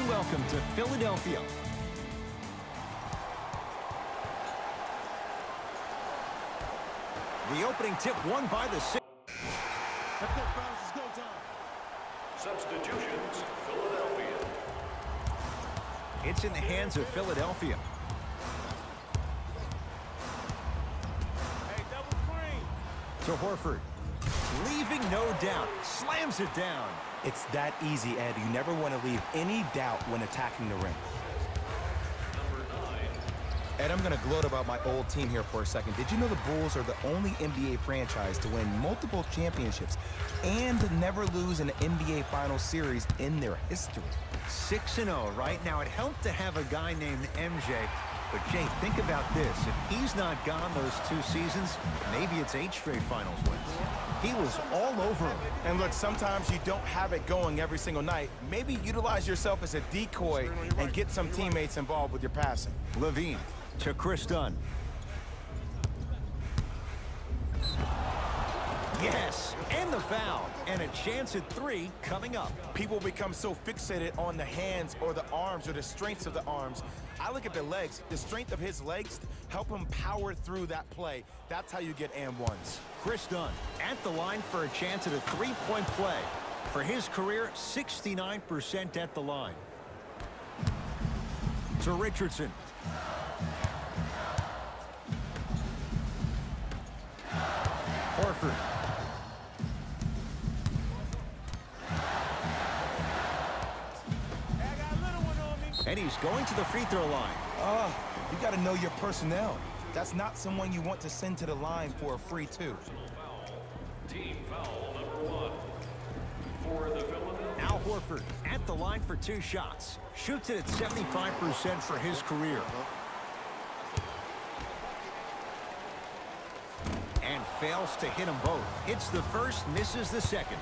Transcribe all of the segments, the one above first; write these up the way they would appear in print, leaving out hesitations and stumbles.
and welcome to Philadelphia. The opening tip won by the six. Let's go, fellas. It's go time. Substitutions, Philadelphia. It's in the hands of Philadelphia. Hey, double screen. To Horford. Leaving no doubt. Slams it down. It's that easy, Ed. You never want to leave any doubt when attacking the rim. Ed, I'm going to gloat about my old team here for a second. Did you know the Bulls are the only NBA franchise to win multiple championships and never lose an NBA Finals series in their history? 6-0 right now. It helped to have a guy named MJ. But, Jay, think about this. If he's not gone those 2 seasons, maybe it's 8 straight finals wins. He was all over him. And look, sometimes you don't have it going every single night. Maybe utilize yourself as a decoy and get some teammates involved with your passing. Levine to Chris Dunn. Yes, and the foul. And a chance at 3 coming up. People become so fixated on the hands or the arms or the strengths of the arms. I look at the legs. The strength of his legs help him power through that play. That's how you get and ones. Chris Dunn at the line for a chance at a 3-point play. For his career, 69% at the line. To Richardson. Horford. And he's going to the free throw line. You got to know your personnel. That's not someone you want to send to the line for a free 2. Team foul number 1. For the Philadelphia. Al Horford at the line for 2 shots. Shoots it at 75% for his career. And fails to hit them both. Hits the first, misses the second.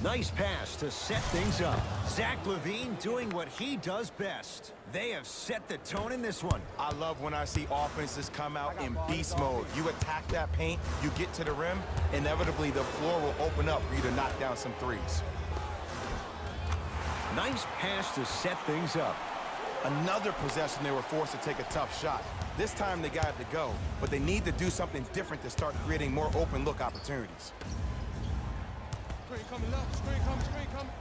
Nice pass to set things up. Zach LaVine doing what he does best. They have set the tone in this one. I love when I see offenses come out in beast mode. You attack that paint, you get to the rim, inevitably the floor will open up for you to knock down some threes. Nice pass to set things up. Another possession they were forced to take a tough shot. This time they got it to go, but they need to do something different to start creating more open look opportunities. Screen coming left. Screen coming. Screen coming.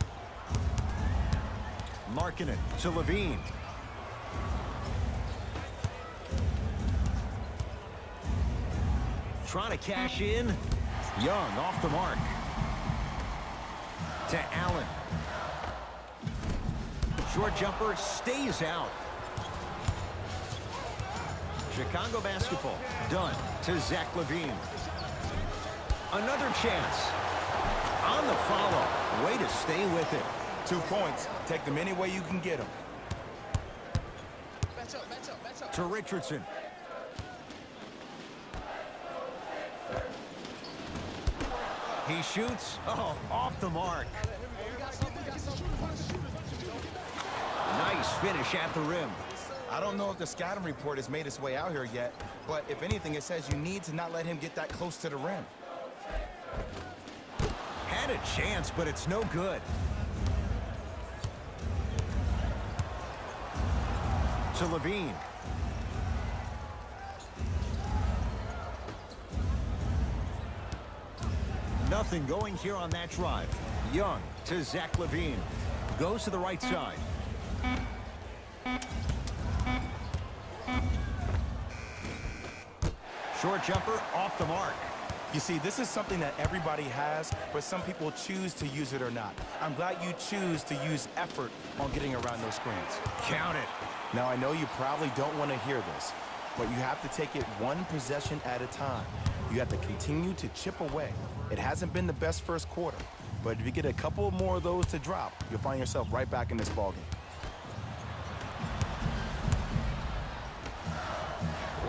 Marking it to Levine. Trying to cash in. Young off the mark. To Allen. Short jumper stays out. Chicago basketball. Done to Zach LaVine. Another chance. On the follow. Way to stay with it. 2 points. Take them any way you can get them. To Richardson. He shoots. Oh, off the mark. Nice finish at the rim. I don't know if the scouting report has made its way out here yet, but if anything, it says you need to not let him get that close to the rim. Had a chance, but it's no good. To Levine. Nothing going here on that drive. Young to Zach LaVine. Goes to the right side. Short jumper off the mark. You see, this is something that everybody has, but some people choose to use it or not. I'm glad you choose to use effort on getting around those screens. Count it. Now, I know you probably don't want to hear this, but you have to take it one possession at a time. You have to continue to chip away. It hasn't been the best first quarter, but if you get a couple more of those to drop, you'll find yourself right back in this ballgame.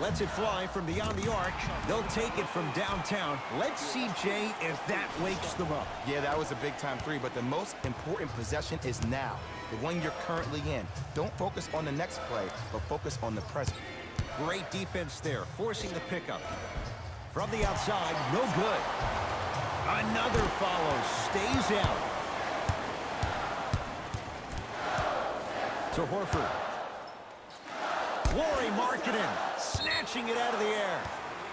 Lets it fly from beyond the arc. They'll take it from downtown. Let's see, Jay, if that wakes them up. Yeah, that was a big-time 3, but the most important possession is now, the one you're currently in. Don't focus on the next play, but focus on the present. Great defense there, forcing the pickup. From the outside, no good. Another follow, stays out. To Horford. Lauri Markkanen snatching it out of the air.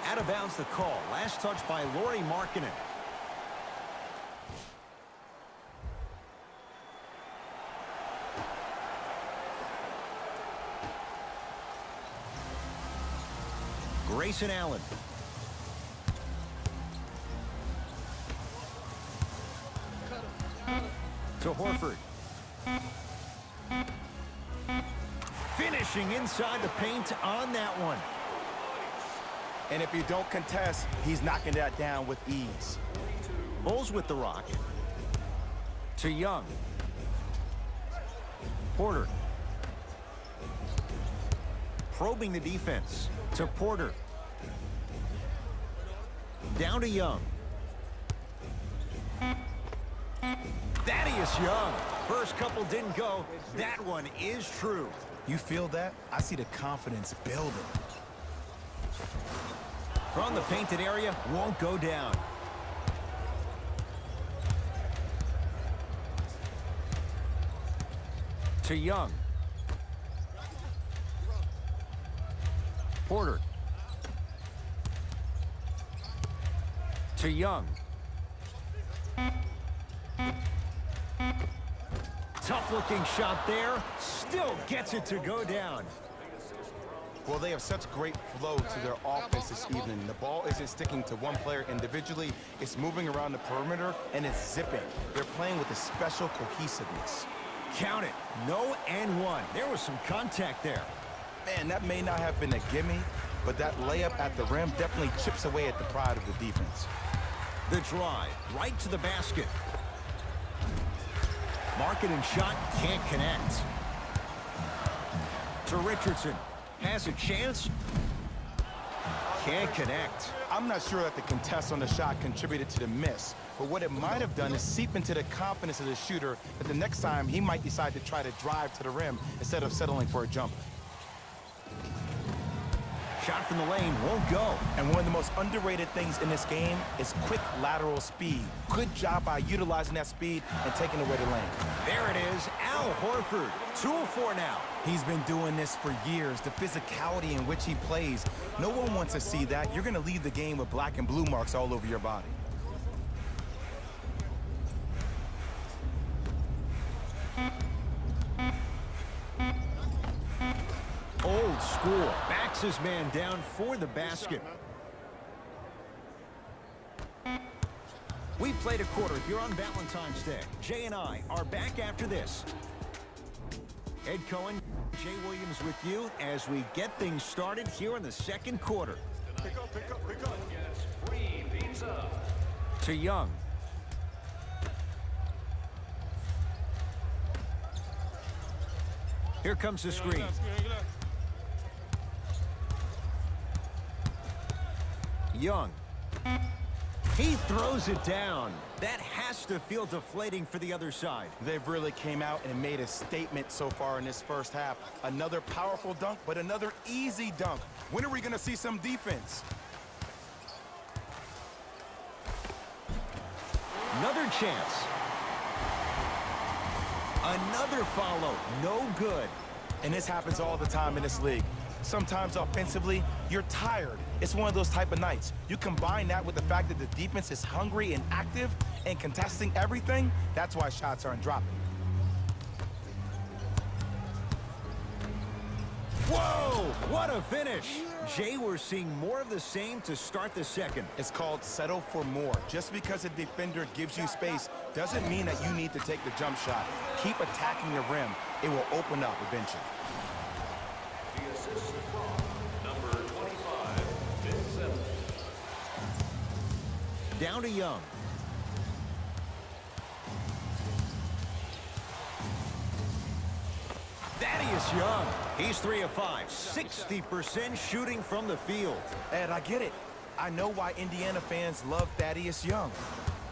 Out of bounds the call. Last touch by Lauri Markkanen. Grayson Allen. To Horford. Finishing inside the paint on that one. And if you don't contest, he's knocking that down with ease. Bulls with the rock. To Young. Porter. Probing the defense. To Porter. Down to Young. Thaddeus Young. First couple didn't go. That one is true. You feel that? I see the confidence building. From the painted area, won't go down. To Young. Porter. To Young. Tough-looking shot there. Still gets it to go down. Well, they have such great flow to their offense this evening. The ball isn't sticking to one player individually. It's moving around the perimeter, and it's zipping. They're playing with a special cohesiveness. Count it. No and one. There was some contact there. Man, that may not have been a gimme, but that layup at the rim definitely chips away at the pride of the defense. The drive, right to the basket. Markkanen shot, can't connect. To Richardson. Has a chance. Can't connect. I'm not sure that the contest on the shot contributed to the miss, but what it might have done is seep into the confidence of the shooter that the next time he might decide to try to drive to the rim instead of settling for a jumper. Shot from the lane won't go. And one of the most underrated things in this game is quick lateral speed. Good job by utilizing that speed and taking away the lane. There it is, Al Horford. 2 of 4 now. He's been doing this for years. The physicality in which he plays, no one wants to see that. You're going to leave the game with black and blue marks all over your body. Old school. Backs his man down for the basket. We played a quarter here on Valentine's Day. Jay and I are back after this. Ed Cohen, Jay Williams with you as we get things started here in the second quarter. Pick up, pick up, pick up. Gets free pizza. To Young. Here comes the screen. Young. He throws it down. That has to feel deflating for the other side. They've really came out and made a statement so far in this first half. Another powerful dunk, but another easy dunk. When are we going to see some defense? Another chance. Another follow. No good. And this happens all the time in this league. Sometimes offensively, you're tired. It's one of those type of nights. You combine that with the fact that the defense is hungry and active and contesting everything, that's why shots aren't dropping. Whoa, what a finish. Jay, we're seeing more of the same to start the second. It's called settle for more. Just because a defender gives you space doesn't mean that you need to take the jump shot. Keep attacking the rim. It will open up eventually. The assist from number 25, Ben Simmons. Down to Young. Thaddeus Young. He's 3 of 5. 60% shooting from the field. Ed, I get it. I know why Indiana fans love Thaddeus Young.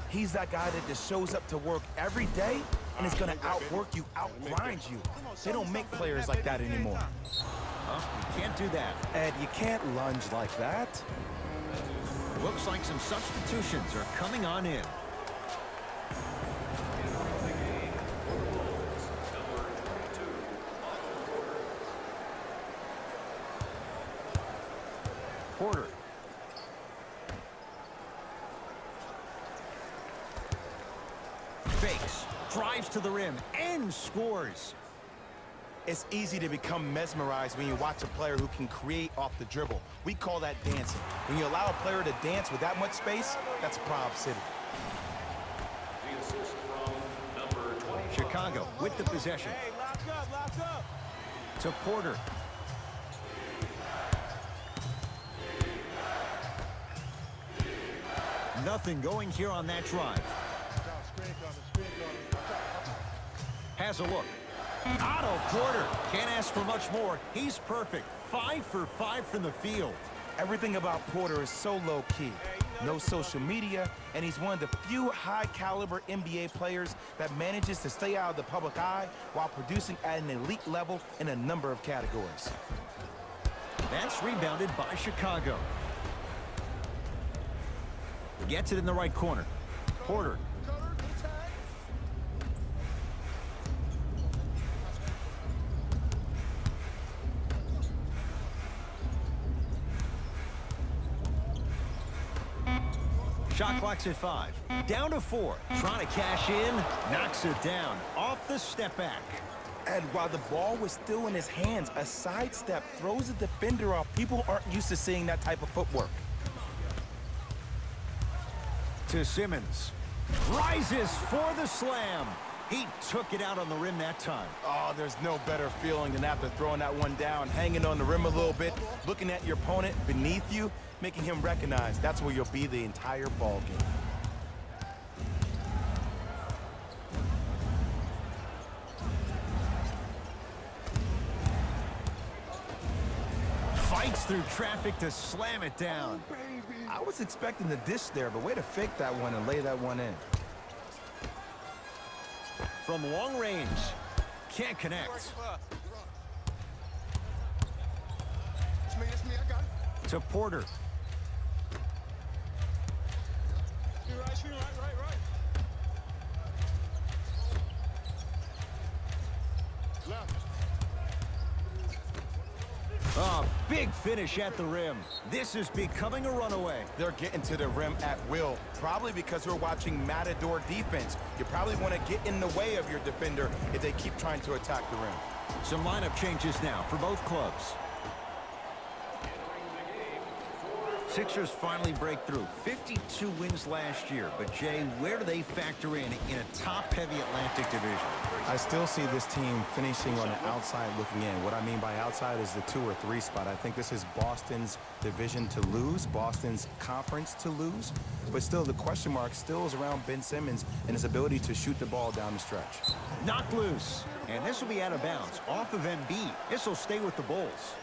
He's that guy that just shows up to work every day and is going to outwork you, outgrind you. They don't make players like that anymore. You can't do that. Ed, you can't lunge like that. Looks like some substitutions are coming on in. Porter. Fakes, drives to the rim, and scores. It's easy to become mesmerized when you watch a player who can create off the dribble. We call that dancing. When you allow a player to dance with that much space, that's Prob City. The assist from number 25. Chicago with the possession. Hey, lock up. To Porter. Nothing going here on that drive. Screen coming. Has a look. Otto Porter can't ask for much more. He's perfect. 5 for 5 from the field. Everything about Porter is so low-key. No social media, and he's one of the few high-caliber NBA players that manages to stay out of the public eye while producing at an elite level in a number of categories. That's rebounded by Chicago. Gets it in the right corner. Porter. Shot clock's at 5. Down to 4. Trying to cash in. Knocks it down. Off the step back. And while the ball was still in his hands, a sidestep throws the defender off. People aren't used to seeing that type of footwork. To Simmons. Rises for the slam. He took it out on the rim that time. Oh, there's no better feeling than after throwing that one down, hanging on the rim a little bit, looking at your opponent beneath you, making him recognize that's where you'll be the entire ball game. Fights through traffic to slam it down. I was expecting the dish there, but way to fake that one and lay that one in. From long range. Can't connect. It's me, I got it. To Porter. Shoot right. Left. Oh, big finish at the rim. This is becoming a runaway. They're getting to the rim at will, probably because we're watching Matador defense. You probably want to get in the way of your defender if they keep trying to attack the rim. Some lineup changes now for both clubs. Sixers finally break through. 52 wins last year. But, Jay, where do they factor in a top-heavy Atlantic division? I still see this team finishing on the outside looking in. What I mean by outside is the 2 or 3 spot. I think this is Boston's division to lose, Boston's conference to lose. But still, the question mark still is around Ben Simmons and his ability to shoot the ball down the stretch. Knocked loose. And this will be out of bounds. Off of Embiid. This will stay with the Bulls.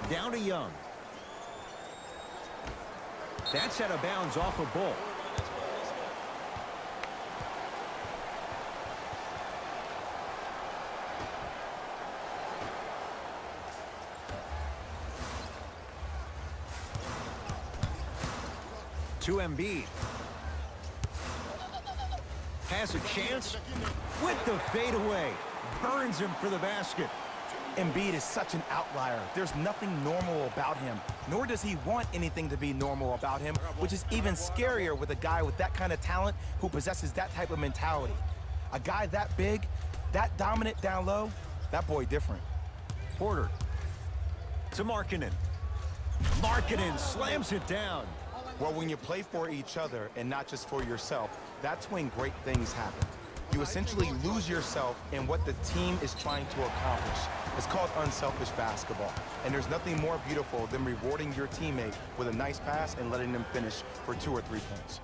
Down to Young. That's out of bounds off a Bull. To Embiid. Has a chance with the fadeaway. Burns him for the basket. Embiid is such an outlier. There's nothing normal about him, nor does he want anything to be normal about him, which is even scarier with a guy with that kind of talent who possesses that type of mentality. A guy that big, that dominant down low, that boy different. Porter to Markkanen. Markkanen slams it down. Well, when you play for each other and not just for yourself, that's when great things happen. You essentially lose yourself in what the team is trying to accomplish. It's called unselfish basketball. And there's nothing more beautiful than rewarding your teammate with a nice pass and letting them finish for 2 or 3 points.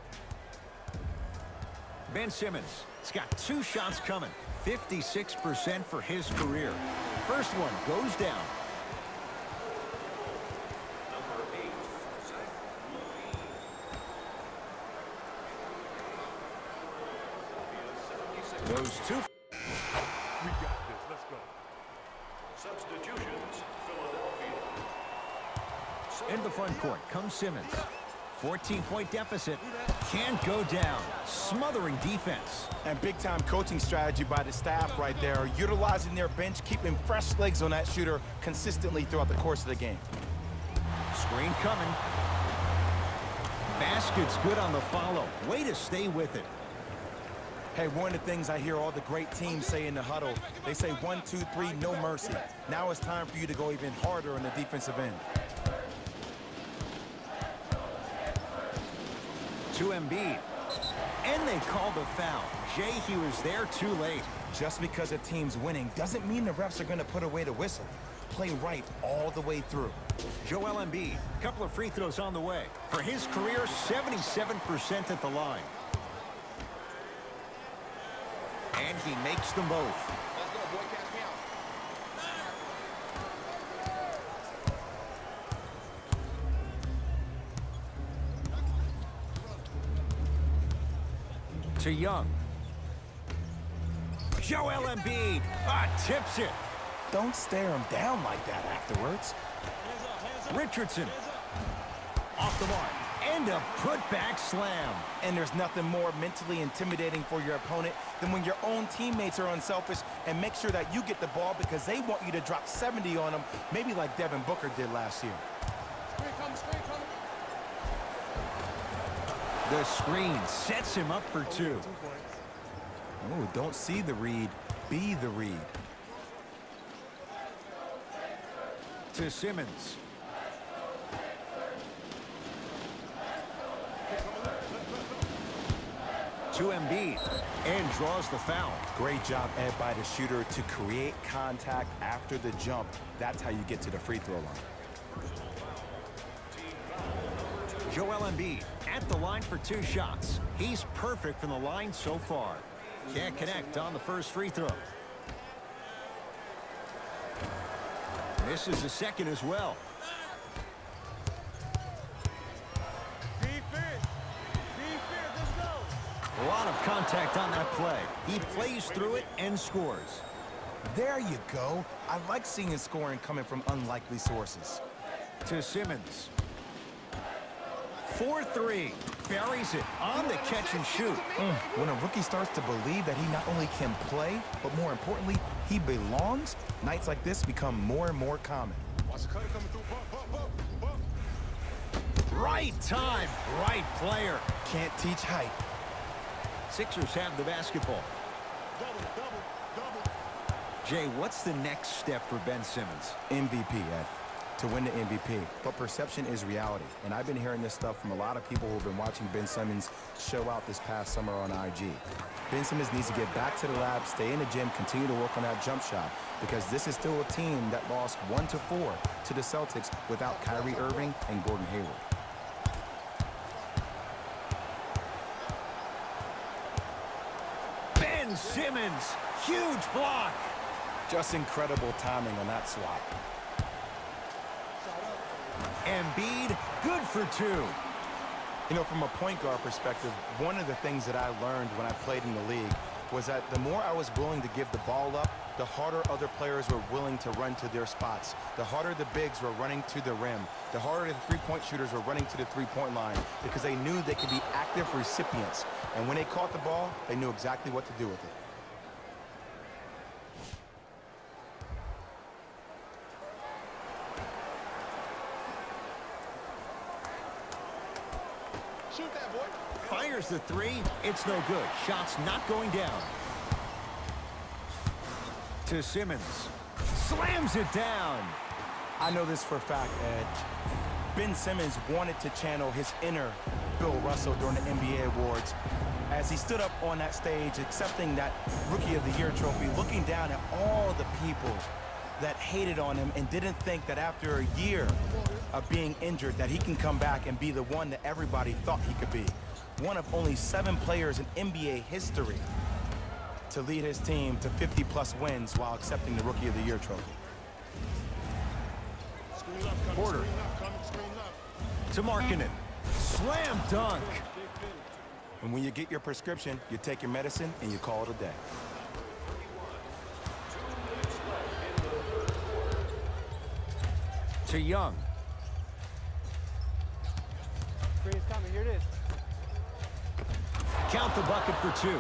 Ben Simmons has got 2 shots coming. 56% for his career. First one goes down. Number 8, Zach Levine. Those 2. We got this. Let's go. Substitutions, Philadelphia. In the front court comes Simmons. 14-point deficit. Can't go down. Smothering defense. And big-time coaching strategy by the staff right there, utilizing their bench, keeping fresh legs on that shooter consistently throughout the course of the game. Screen coming. Basket's good on the follow. Way to stay with it. Hey, one of the things I hear all the great teams say in the huddle, they say 1, 2, 3, no mercy. Now it's time for you to go even harder on the defensive end. To Embiid. And they called a foul. Jay, he was there too late. Just because a team's winning doesn't mean the refs are going to put away the whistle. Play right all the way through. Joel Embiid, couple of free throws on the way. For his career, 77% at the line. And he makes them both. Let's go, boy. Catch me out. To Young. Joel Embiid tips it. Don't stare him down like that afterwards. Richardson. Off the mark. And a putback slam. And there's nothing more mentally intimidating for your opponent than when your own teammates are unselfish and make sure that you get the ball because they want you to drop 70 on them, maybe like Devin Booker did last year. Screen coming, screen coming. The screen sets him up for 2. 2 points. Oh, don't see the read, be the read. To Simmons. To Embiid. And draws the foul. Great job, Ed, by the shooter to create contact after the jump. That's how you get to the free throw line. Joel Embiid at the line for 2 shots. He's perfect from the line so far. Can't connect on the first free throw. Misses the second as well. Defense. Defense, let's go. A lot of contact on that play. He plays through it and scores. There you go. I like seeing scoring coming from unlikely sources. To Simmons. 4-3. Buries it on the catch and shoot. When a rookie starts to believe that he not only can play, but more importantly, he belongs, nights like this become more and more common. Watch the cutter coming through. Bump, bump, bump, bump. Right time, right player. Can't teach height. Sixers have the basketball. Double, double, double. Jay, what's the next step for Ben Simmons? MVP, Ed, to win the MVP. But perception is reality. And I've been hearing this stuff from a lot of people who have been watching Ben Simmons show out this past summer on IG. Ben Simmons needs to get back to the lab, stay in the gym, continue to work on that jump shot, because this is still a team that lost 1-4 to the Celtics without Kyrie Irving and Gordon Hayward. Ben Simmons, huge block. Just incredible timing on that swap. Embiid, good for 2. You know, from a point guard perspective, one of the things that I learned when I played in the league was that the more I was willing to give the ball up, the harder other players were willing to run to their spots. The harder the bigs were running to the rim. The harder the three-point shooters were running to the three-point line because they knew they could be active recipients. And when they caught the ball, they knew exactly what to do with it. Shoot that, boy. Fires the 3. It's no good. Shot's not going down. To Simmons. Slams it down. I know this for a fact, Ed. Ben Simmons wanted to channel his inner Bill Russell during the NBA awards as he stood up on that stage accepting that Rookie of the Year trophy, looking down at all the people that hated on him and didn't think that after a year of being injured that he can come back and be the one that everybody thought he could be. One of only 7 players in NBA history to lead his team to 50-plus wins while accepting the Rookie of the Year trophy. Screen left coming, Porter. screen left coming, screen left. To Markkanen. Slam dunk. And when you get your prescription, you take your medicine and you call it a day. To Young. Screen's coming. me hear this. Count the bucket for 2.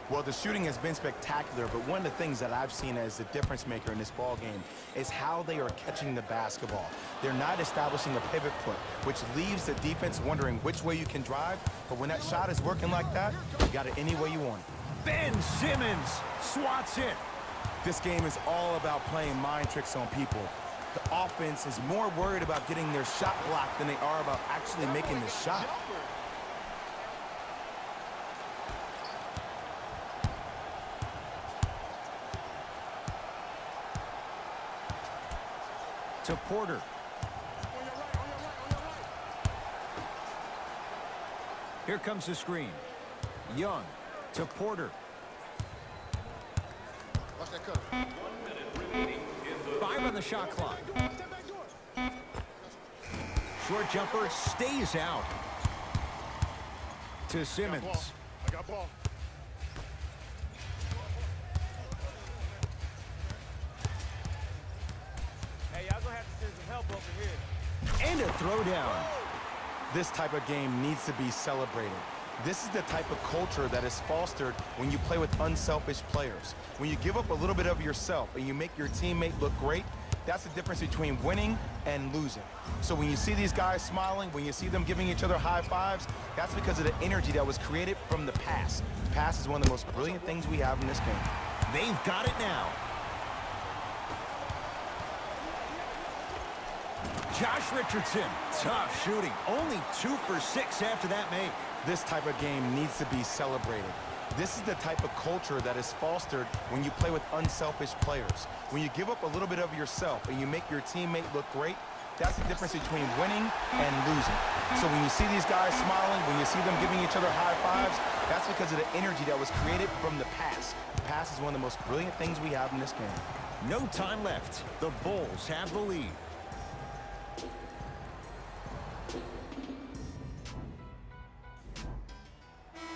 Well, the shooting has been spectacular, but one of the things that I've seen as the difference maker in this ball game is how they are catching the basketball. They're not establishing a pivot foot, which leaves the defense wondering which way you can drive, but when that shot is working like that, you got it any way you want it. Ben Simmons swats it. This game is all about playing mind tricks on people. The offense is more worried about getting their shot blocked than they are about actually making the shot. To Porter. Here comes the screen. Young to Porter. Watch that cover. 1 minute remaining in the 5 on the shot clock. Short jumper stays out. To Simmons. I got ball. Hey, y'all gonna have to send some help over here. And a throwdown. This type of game needs to be celebrated. This is the type of culture that is fostered when you play with unselfish players. When you give up a little bit of yourself and you make your teammate look great, that's the difference between winning and losing. So when you see these guys smiling, when you see them giving each other high fives, that's because of the energy that was created from the pass. Pass is one of the most brilliant things we have in this game. They've got it now. Josh Richardson, tough shooting. Only 2 for 6 after that make. This type of game needs to be celebrated. This is the type of culture that is fostered when you play with unselfish players. When you give up a little bit of yourself and you make your teammate look great, that's the difference between winning and losing. So when you see these guys smiling, when you see them giving each other high fives, that's because of the energy that was created from the pass. Pass is one of the most brilliant things we have in this game. No time left. The Bulls have the lead.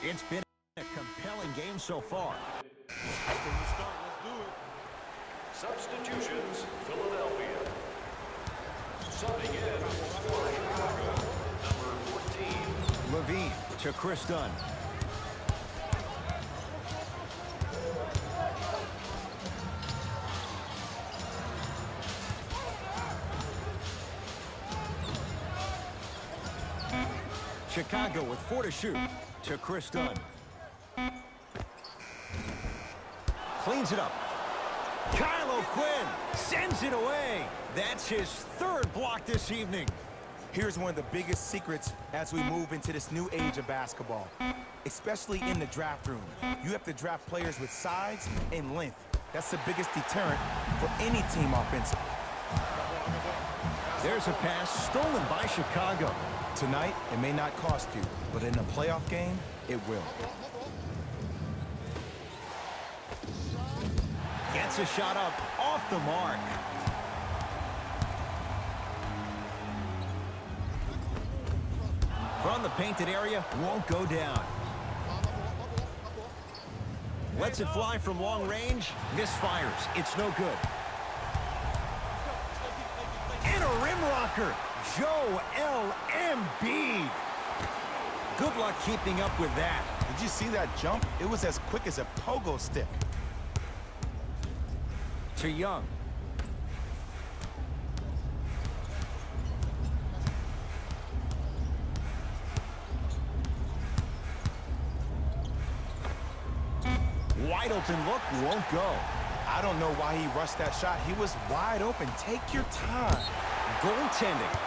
It's been a compelling game so far. substitutions, Philadelphia. Subbing in for Chicago, number 14. Levine to Chris Dunn. Chicago with 4 to shoot. To Chris Dunn. Cleans it up. Kyle O'Quinn sends it away. That's his 3rd block this evening. Here's one of the biggest secrets as we move into this new age of basketball, especially in the draft room. You have to draft players with size and length. That's the biggest deterrent for any team offensively. There's a pass stolen by Chicago. Tonight, it may not cost you, but in a playoff game, it will. Gets a shot up off the mark. From the painted area, won't go down. Lets it fly from long range, misfires. It's no good. And a rim rocker. Joel Embiid. Good luck keeping up with that. Did you see that jump? It was as quick as a pogo stick. To Young. Wide open look, won't go. I don't know why he rushed that shot. He was wide open. Take your time. Goaltending.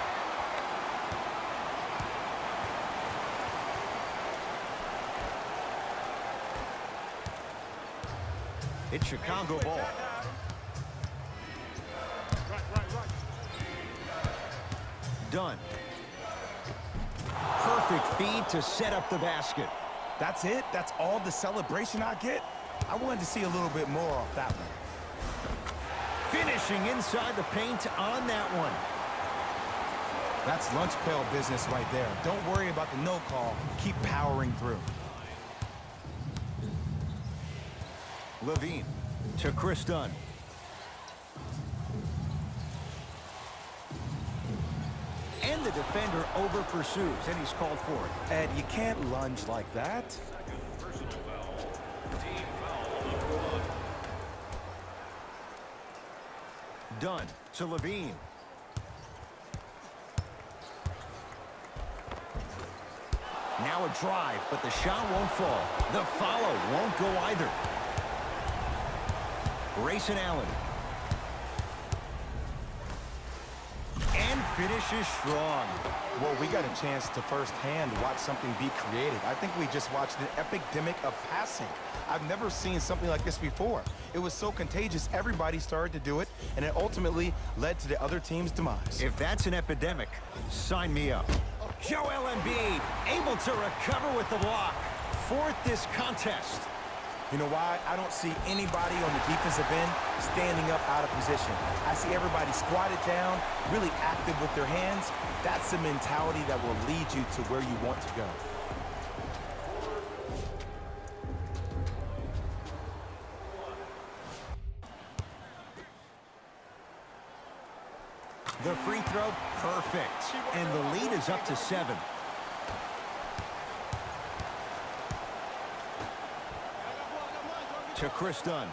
It's Chicago ball. Right. Done. Perfect feed to set up the basket. That's it? That's all the celebration I get? I wanted to see a little bit more off that one. Finishing inside the paint on that one. That's lunch pail business right there. Don't worry about the no call. Keep powering through. Levine to Chris Dunn. And the defender over pursues, and he's called for it. Ed, you can't lunge like that. Personal foul. Team foul number 1. Dunn to Levine. Now a drive, but the shot won't fall. The follow won't go either. Grayson Allen. And finishes strong. Well, we got a chance to firsthand watch something be created. I think we just watched an epidemic of passing. I've never seen something like this before. It was so contagious, everybody started to do it, and it ultimately led to the other team's demise. If that's an epidemic, sign me up. Joel Embiid able to recover with the block. Fourth this contest. You know why? I don't see anybody on the defensive end standing up out of position. I see everybody squatted down, really active with their hands. That's the mentality that will lead you to where you want to go. The free throw, perfect. And the lead is up to 7. To Chris Dunn.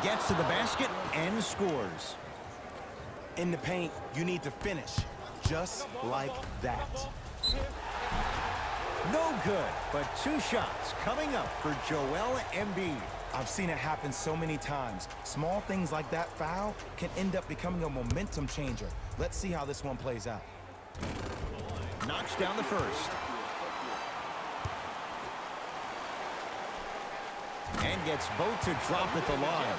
Gets to the basket and scores. In the paint, you need to finish just like that. No good, but 2 shots coming up for Joel Embiid. I've seen it happen so many times. Small things like that foul can end up becoming a momentum changer. Let's see how this one plays out. Knocks down the first. And gets both to drop at the line.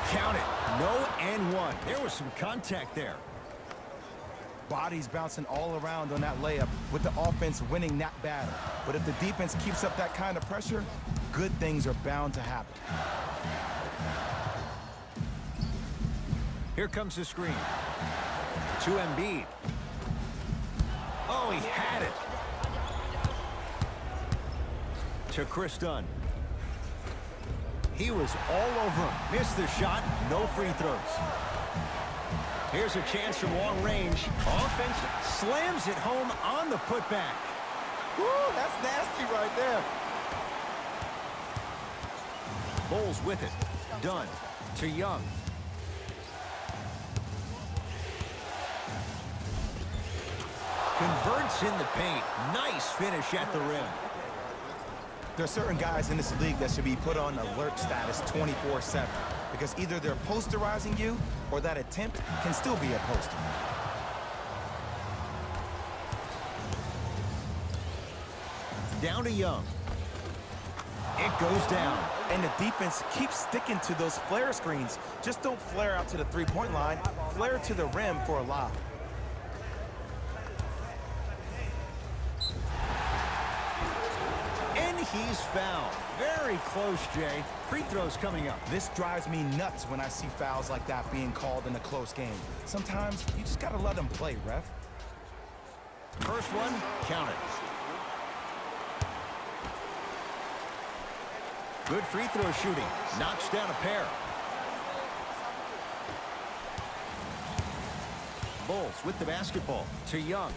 Count it. No and 1. There was some contact there. Bodies bouncing all around on that layup with the offense winning that battle. But if the defense keeps up that kind of pressure, good things are bound to happen. Here comes the screen. To Embiid. Oh, he had it. To Chris Dunn. He was all over him. Missed the shot. No free throws. Here's a chance from long range. Offense slams it home on the putback. Woo, that's nasty right there. Bulls with it. Dunn to Young. Converts in the paint. Nice finish at the rim. There are certain guys in this league that should be put on alert status 24/7 because either they're posterizing you or that attempt can still be a poster. Down to Young. It goes down. And the defense keeps sticking to those flare screens. Just don't flare out to the three-point line. Flare to the rim for a lob. And he's fouled. Very close, Jay. Free throws coming up. This drives me nuts when I see fouls like that being called in a close game. Sometimes you just gotta let them play, ref. First one, count it. Good free throw shooting. Knocks down a pair. Bulls with the basketball. To Young.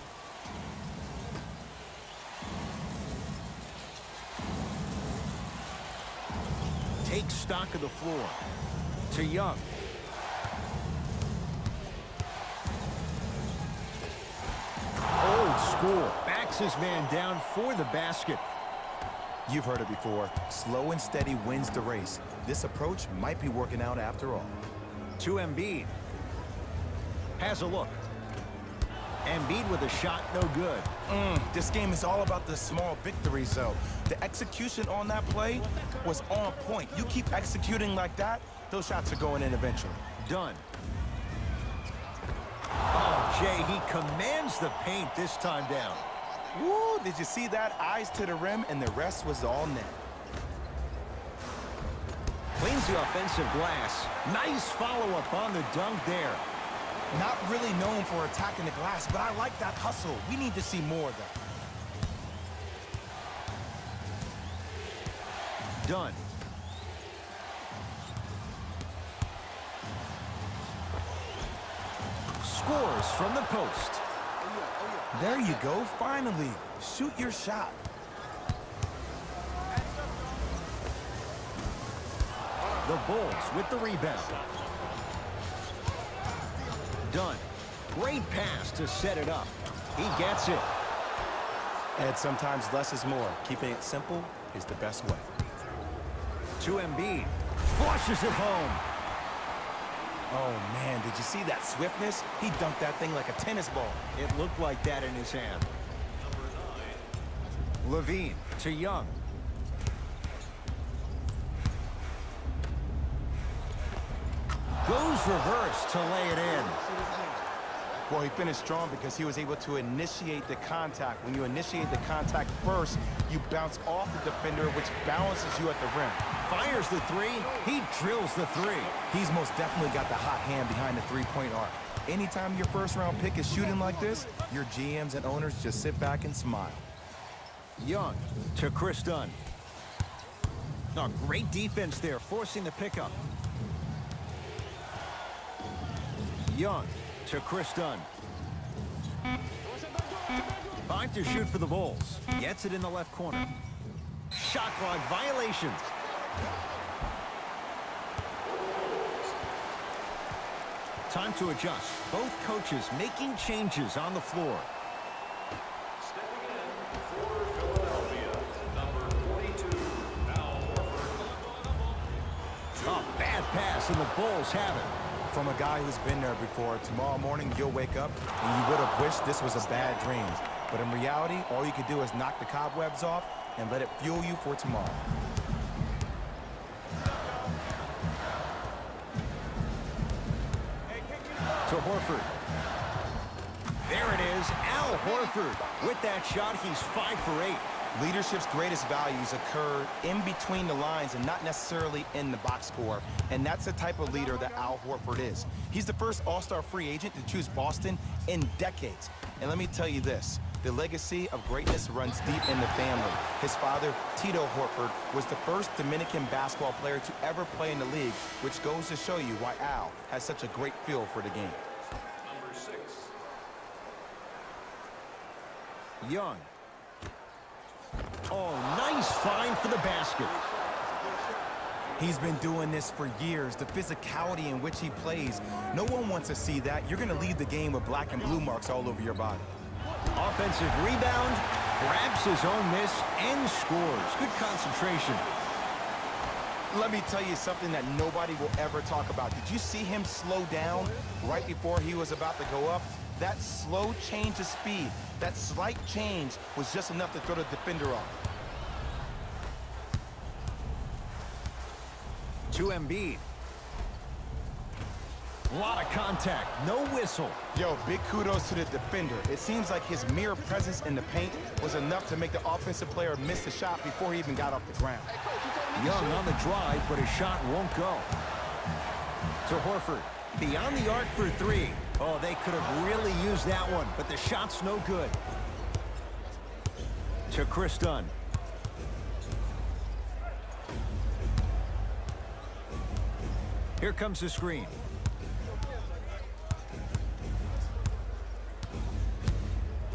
Takes stock of the floor. To Young. Old school. Backs his man down for the basket. You've heard it before. Slow and steady wins the race. This approach might be working out after all. To Embiid. Has a look. Embiid with a shot, no good. This game is all about the small victories, though. The execution on that play was on point. You keep executing like that, those shots are going in eventually. Done. Oh, Jay, he commands the paint this time down. Woo, did you see that? Eyes to the rim, and the rest was all net. Cleans the offensive glass. Nice follow-up on the dunk there. Not really known for attacking the glass, but I like that hustle. We need to see more of that. Done. Scores from the post. There you go, finally. Shoot your shot. The Bulls with the rebound. Done. Great pass to set it up. He gets it. And sometimes less is more. Keeping it simple is the best way. To Embiid. Flushes it home. Oh, man, did you see that swiftness? He dunked that thing like a tennis ball. It looked like that in his hand. Levine to Young. Goes reverse to lay it in. Well, he finished strong because he was able to initiate the contact. When you initiate the contact first, you bounce off the defender, which balances you at the rim. Fires the three. He drills the three. He's most definitely got the hot hand behind the three-point arc. Anytime your first-round pick is shooting like this, your GMs and owners just sit back and smile. Young to Chris Dunn. Oh, great defense there, forcing the pickup. Young to Chris Dunn. 5 to shoot for the Bulls. Gets it in the left corner. Shot clock violation. Time to adjust. Both coaches making changes on the floor. Stepping in for Philadelphia, number 42, Al Horford. A bad pass, and the Bulls have it. From a guy who's been there before, tomorrow morning you'll wake up and you would have wished this was a bad dream. But in reality, all you can do is knock the cobwebs off and let it fuel you for tomorrow. To Horford. There it is, Al Horford. With that shot, he's 5 for 8. Leadership's greatest values occur in between the lines and not necessarily in the box score. And that's the type of leader that Al Horford is. He's the first all-star free agent to choose Boston in decades. And let me tell you this, the legacy of greatness runs deep in the family. His father, Tito Horford, was the first Dominican basketball player to ever play in the league, which goes to show you why Al has such a great feel for the game. Number 6. Young. Oh, nice find for the basket. He's been doing this for years, the physicality in which he plays. No one wants to see that. You're going to leave the game with black and blue marks all over your body. Offensive rebound, grabs his own miss, and scores. Good concentration. Let me tell you something that nobody will ever talk about. Did you see him slow down right before he was about to go up? That slow change of speed, that slight change was just enough to throw the defender off. To Embiid. A lot of contact, no whistle. Yo, big kudos to the defender. It seems like his mere presence in the paint was enough to make the offensive player miss the shot before he even got off the ground. Young on the drive, but his shot won't go. To Horford. Beyond the arc for 3. Oh, they could have really used that one, but the shot's no good. To Chris Dunn. Here comes the screen.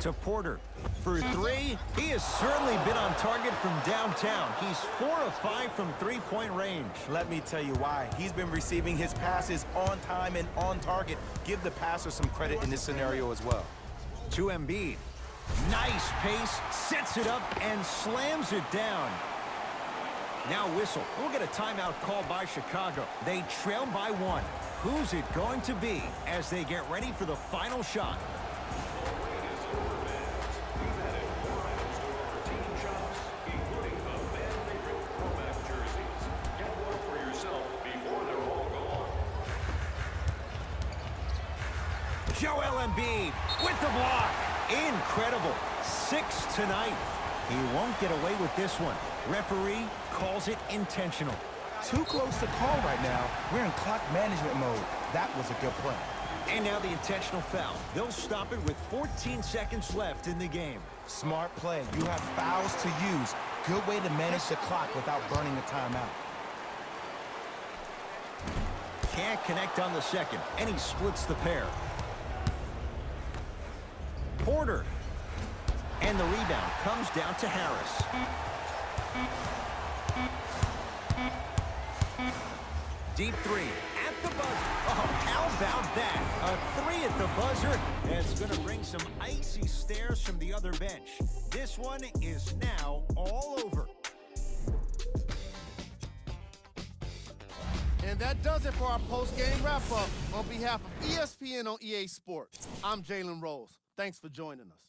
To Porter. For 3, he has certainly been on target from downtown. He's 4 of 5 from three-point range. Let me tell you why. He's been receiving his passes on time and on target. Give the passer some credit in this scenario as well. To Embiid. Nice pace, sets it up, and slams it down. Now whistle. We'll get a timeout called by Chicago. They trail by 1. Who's it going to be as they get ready for the final shot? Joel Embiid with the block. Incredible. 6 tonight. He won't get away with this one. Referee calls it intentional. Too close to call right now. We're in clock management mode. That was a good play. And now the intentional foul. They'll stop it with 14 seconds left in the game. Smart play. You have fouls to use. Good way to manage the clock without burning a timeout. Can't connect on the second, and he splits the pair. Porter. And the rebound comes down to Harris. Deep three at the buzzer. Oh, how about that? A three at the buzzer. That's going to bring some icy stares from the other bench. This one is now all over. And that does it for our post-game wrap-up. On behalf of ESPN on EA Sports, I'm Jalen Rose. Thanks for joining us.